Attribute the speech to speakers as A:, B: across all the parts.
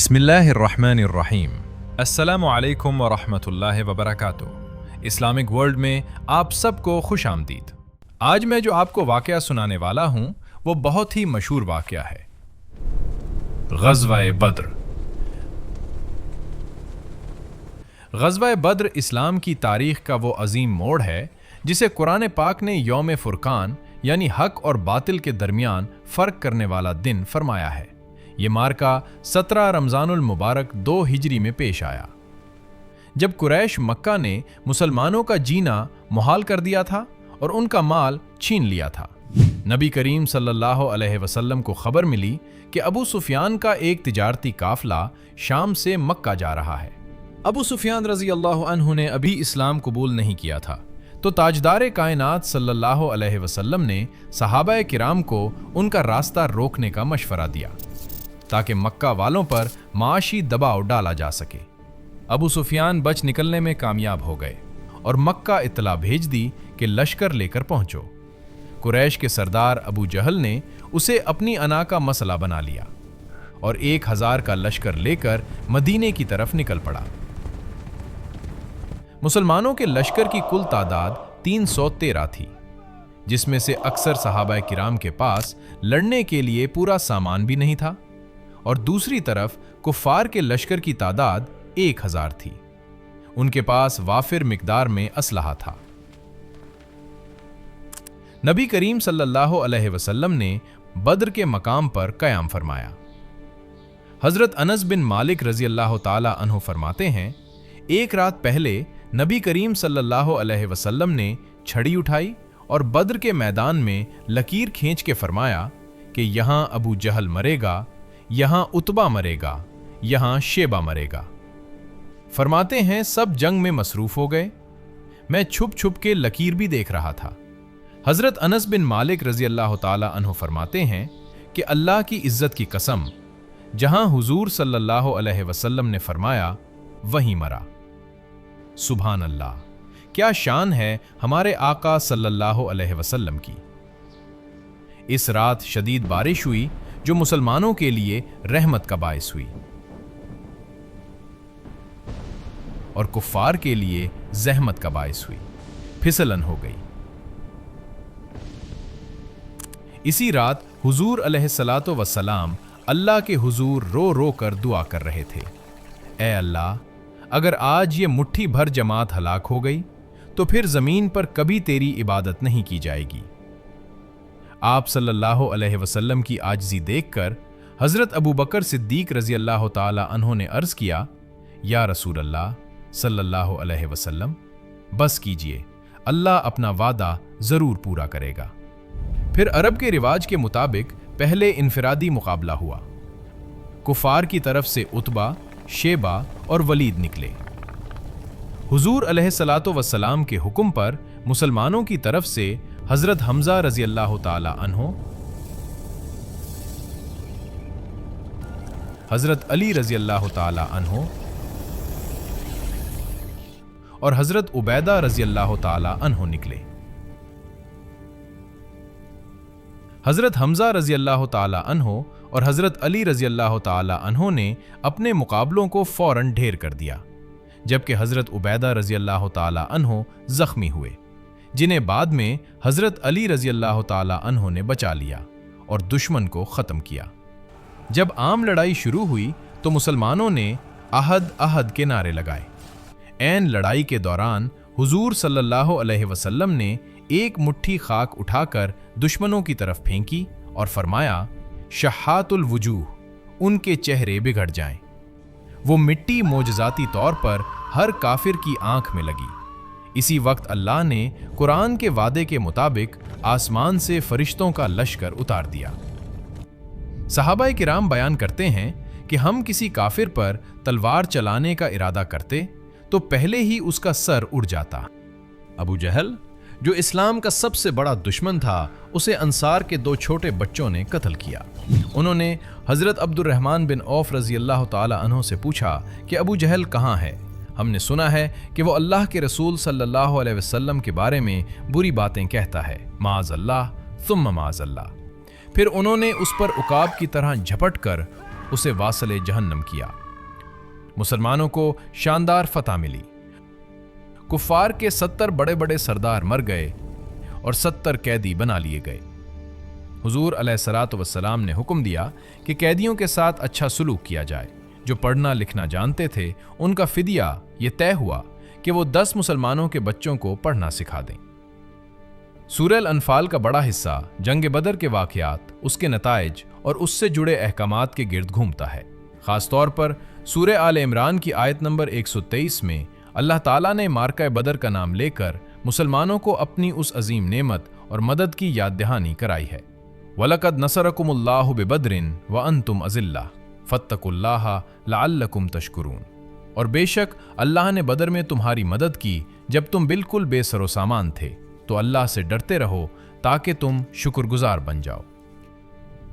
A: बिस्मिल्लाहिर्रहमानिर्रहीम। अस्सलामु अलैकुम वरहमतुल्लाहि वबरकातुहू। इस्लामिक वर्ल्ड में आप सबको खुश आमदीद। आज मैं जो आपको वाक़या सुनाने वाला हूँ वो बहुत ही मशहूर वाक़या है, ग़ज़वा-ए बद्र। ग़ज़वा-ए बद्र इस्लाम की तारीख़ का वो अजीम मोड़ है जिसे कुरान पाक ने यौम फ़ुरक़ान यानी हक़ और बातिल के दरमियान फ़र्क करने वाला दिन फरमाया है। ये मार्का 17 रमज़ानुल मुबारक 2 हिजरी में पेश आया, जब कुरैश मक्का ने मुसलमानों का जीना मुहाल कर दिया था और उनका माल छीन लिया था। नबी करीम सल्लल्लाहु अलैहि वसल्लम को खबर मिली कि अबू सुफियान का एक तिजारती काफिला शाम से मक्का जा रहा है। अबू सुफियान रज़ी अल्लाहु अन्हु ने अभी इस्लाम कबूल नहीं किया था, तो ताजदारे कायनात सल्लल्लाहु अलैहि वसल्लम ने सहाबाए किराम को उनका रास्ता रोकने का मशवरा दिया ताकि मक्का वालों पर माशी दबाव डाला जा सके। अबू सुफियान बच निकलने में कामयाब हो गए और मक्का इत्तला भेज दी कि लश्कर लेकर पहुंचो। कुरैश के सरदार अबू जहल ने उसे अपनी अना का मसला बना लिया और 1000 का लश्कर लेकर मदीने की तरफ निकल पड़ा। मुसलमानों के लश्कर की कुल तादाद 313 थी, जिसमें से अक्सर सहाबाए किराम के पास लड़ने के लिए पूरा सामान भी नहीं था और दूसरी तरफ कुफ्फार के लश्कर की तादाद 1000 थी। उनके पास वाफिर मिकदार में असलहा था। नबी करीम सल्लल्लाहु अलैहि वसल्लम ने बद्र के मकाम पर क़याम फरमाया। हजरत अनस बिन मालिक रज़ी अल्लाह ताला अन्हु फरमाते हैं, एक रात पहले नबी करीम सल्लल्लाहु अलैहि वसल्लम ने छड़ी उठाई और बद्र के मैदान में लकीर खींच के फरमाया कि यहां अबू जहल मरेगा, यहां उतबा मरेगा, यहां शेबा मरेगा। फरमाते हैं सब जंग में मसरूफ हो गए। मैं छुप छुप के लकीर भी देख रहा था। हजरत अनस बिन मालिक रज़ी अल्लाह ताला अन्हु फरमाते हैं कि अल्लाह की इज्जत की कसम, जहां हुजूर सल्लल्लाहु अलैहि वसल्लम ने फरमाया वहीं मरा। सुभान अल्लाह, क्या शान है हमारे आका सल्लल्लाहु अलैहि वसल्लम की। इस रात शदीद बारिश हुई जो मुसलमानों के लिए रहमत का बायस हुई और कुफ्फार के लिए ज़हमत का बायस हुई, फिसलन हो गई। इसी रात हुजूर अलैहिस्सलातो वस्सलाम अल्लाह के हुजूर रो रो कर दुआ कर रहे थे, ए अल्लाह, अगर आज ये मुट्ठी भर जमात हलाक हो गई तो फिर ज़मीन पर कभी तेरी इबादत नहीं की जाएगी। आप सल्लल्लाहु अलैहि वसल्लम की आजिज़ी देखकर हज़रत अबू बकर सिद्दीक रज़ी अल्लाह ताला अन्हु ने अर्ज़ किया, या रसूल अल्लाह सल्लल्लाहु अलैहि वसल्लम, बस कीजिए, अल्लाह अपना वादा ज़रूर पूरा करेगा। फिर अरब के रिवाज के मुताबिक पहले इनफिरादी मुकाबला हुआ। कुफ़ार की तरफ से उतबा, शेबा और वलीद निकले। हुजूर अलैहिस्सलातो वस्सलाम के हुक्म पर मुसलमानों की तरफ से हजरत हमजा रज़ी अल्लाह ताला अन्हो, हजरत अली रज़ी अल्लाह ताला अन्हो और हजरत उबैदा रज़ी अल्लाह ताला अन्हो निकले। हजरत हमजा रज़ी अल्लाह ताला अन्हो और हजरत अली रज़ी अल्लाह ताला अन्हो ने अपने मुकाबलों को फौरन ढेर कर दिया, जबकि हजरत उबैदा रज़ी अल्लाह ताला अन्हो जख्मी हुए, जिन्हें बाद में हजरत अली रज़ी अल्लाह ताला अन्हो ने बचा लिया और दुश्मन को ख़त्म किया। जब आम लड़ाई शुरू हुई तो मुसलमानों ने अहद अहद के नारे लगाए। ऐन लड़ाई के दौरान हुजूर सल्लल्लाहु अलैहि वसल्लम ने एक मुट्ठी खाक उठाकर दुश्मनों की तरफ फेंकी और फरमाया, शहातुल वजूह, उनके चेहरे बिगड़ जाएं। वो मिट्टी मोजज़ाती तौर पर हर काफिर की आंख में लगी। इसी वक्त अल्लाह ने कुरान के वादे के मुताबिक आसमान से फरिश्तों का लश्कर उतार दिया। सहाबाए किराम बयान करते हैं कि हम किसी काफिर पर तलवार चलाने का इरादा करते तो पहले ही उसका सर उड़ जाता। अबू जहल, जो इस्लाम का सबसे बड़ा दुश्मन था, उसे अंसार के 2 छोटे बच्चों ने कत्ल किया। उन्होंने हजरत अब्दुर्रहमान बिन औफ रज़ी अल्लाह ताला अन्हु से पूछा कि अबू जहल कहाँ है? हमने सुना है कि वो अल्लाह के रसूल सल्लल्लाहु अलैहि वसल्लम के बारे में बुरी बातें कहता है, माज़अल्लाह सुम्मा माज़अल्लाह। फिर उन्होंने उस पर उकाब की तरह झपट कर उसे वासले जहन्नम किया। मुसलमानों को शानदार फतह मिली। कुफार के 70 बड़े बड़े सरदार मर गए और 70 कैदी बना लिए गए। हुजूर अलैहिस्सलातु वस्सलाम ने हुक्म दिया कि कैदियों के साथ अच्छा सलूक किया जाए। जो पढ़ना लिखना जानते थे उनका फिदिया ये तय हुआ कि वो 10 मुसलमानों के बच्चों को पढ़ना सिखा दें। सूरह अनफाल का बड़ा हिस्सा जंग बदर के वाक़यात, उसके नताइज और उससे जुड़े अहकामात के गिर्द घूमता है। ख़ास तौर पर सूरह आल इमरान की आयत नंबर 123 में अल्लाह ताला ने मार्का बदर का नाम लेकर मुसलमानों को अपनी उस अजीम नेमत और मदद की याद दहानी कराई है। वलकद नसरकुमुल्लाहु बिबद्रिन व अंतुम अज़िल्ला फत्तकुल्लाह लअल्लकुम तशकुरून। और बेशक अल्लाह ने बदर में तुम्हारी मदद की जब तुम बिल्कुल बेसरो सामान थे, तो अल्लाह से डरते रहो ताकि तुम शुक्रगुजार बन जाओ।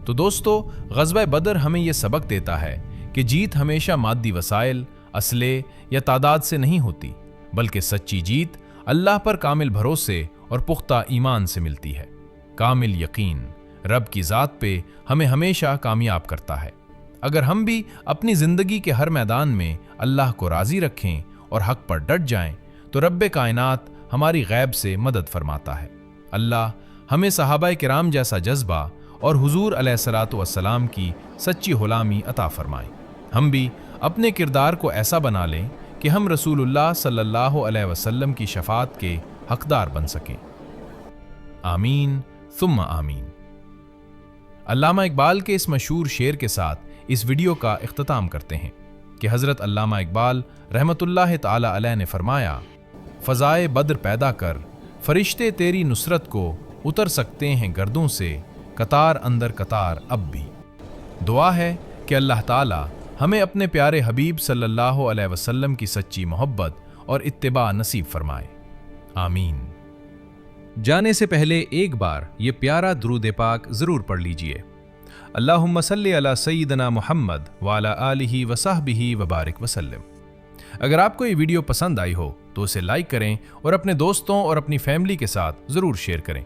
A: तो दोस्तों, ग़ज़वा बदर हमें यह सबक देता है कि जीत हमेशा मादी वसाइल, असले या तादाद से नहीं होती, बल्कि सच्ची जीत अल्लाह पर कामिल भरोसे और पुख्ता ईमान से मिलती है। कामिल यकीन रब की ज़ात पे हमें हमेशा कामयाब करता है। अगर हम भी अपनी ज़िंदगी के हर मैदान में अल्लाह को राज़ी रखें और हक़ पर डट जाएं, तो रब्बे कायनात हमारी गैब से मदद फरमाता है। अल्लाह हमें सहाबाए किराम जैसा जज्बा और हुजूर अलैहिस्सलातु वस्सलाम की सच्ची गुलामी अता फरमाए। हम भी अपने किरदार को ऐसा बना लें कि हम रसूलुल्लाह सल्लल्लाहु अलैहि वसल्लम की शफाअत के हकदार बन सकें। आमीन सुम्मा आमीन। अल्लामा इकबाल के इस मशहूर शेर के साथ इस वीडियो का इख्तिताम करते हैं कि हज़रत अल्लामा इकबाल रहमतुल्लाह ताला अलैह ने फरमाया, फ़ज़ाए बद्र पैदा कर, फरिश्ते तेरी नुसरत को उतर सकते हैं गर्दों से, कतार अंदर कतार अब भी। दुआ है कि अल्लाह ताला हमें अपने प्यारे हबीब सल्लल्लाहु अलैहि वसल्लम की सच्ची मोहब्बत और इत्तिबा नसीब फरमाए। आमीन। जाने से पहले एक बार ये प्यारा दुरूद पाक ज़रूर पढ़ लीजिए। अल्लाहुम्मा सल्ली अला सय्यिदना मुहम्मद व अला आलिहि व सहबिहि व बारिक वसल्लम। अगर आपको ये वीडियो पसंद आई हो तो उसे लाइक करें और अपने दोस्तों और अपनी फैमिली के साथ ज़रूर शेयर करें।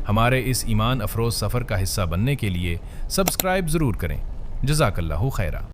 A: हमारे इस ईमान अफरोज़ सफ़र का हिस्सा बनने के लिए सब्सक्राइब ज़रूर करें। जज़ाकल्लाहु खैरा।